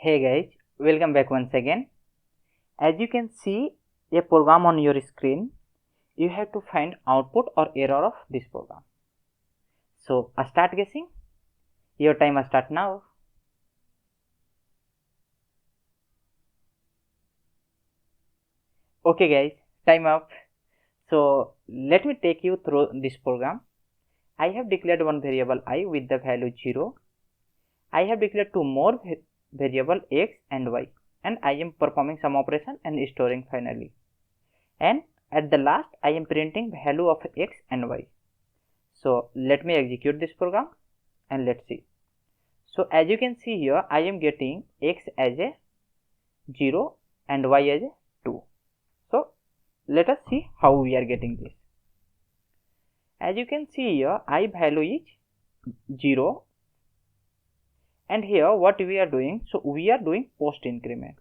Hey guys, welcome back once again. As you can see a program on your screen, you have to find output or error of this program. So start guessing. Your time start now. Okay guys, time up. So let me take you through this program. I have declared one variable I with the value 0. I have declared two more variable x and y, and I am performing some operation and storing finally. And at the last I am printing value of x and y. So let me execute this program and let's see. So as you can see here, I am getting x as a 0 and y as a 2. So let us see how we are getting this. As you can see here, I value is 0, and here what we are doing, so we are doing post increment.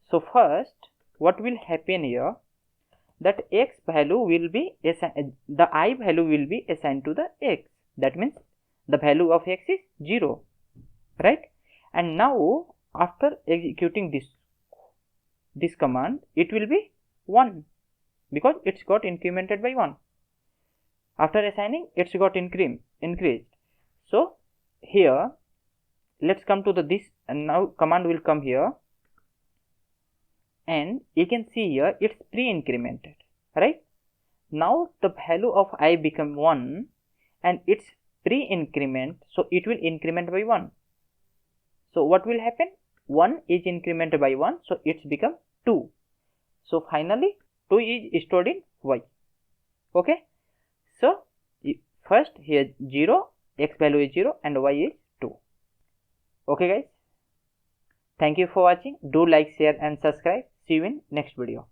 So first what will happen here, that x value will be assigned, the I value will be assigned to the x. That means the value of x is 0, right? And now after executing this command, it will be 1 because it's got incremented by 1. After assigning, it's got increased. So here let's come to this, and now command will come here, and you can see here it's pre-incremented, right? Now the value of I become 1 and it's pre-increment, so it will increment by 1. So what will happen? 1 is incremented by 1, so it's become 2. So finally 2 is stored in y. Okay, so first here 0, x value is 0 and y is 2. Okay guys, thank you for watching. Do like, share and subscribe. See you in next video.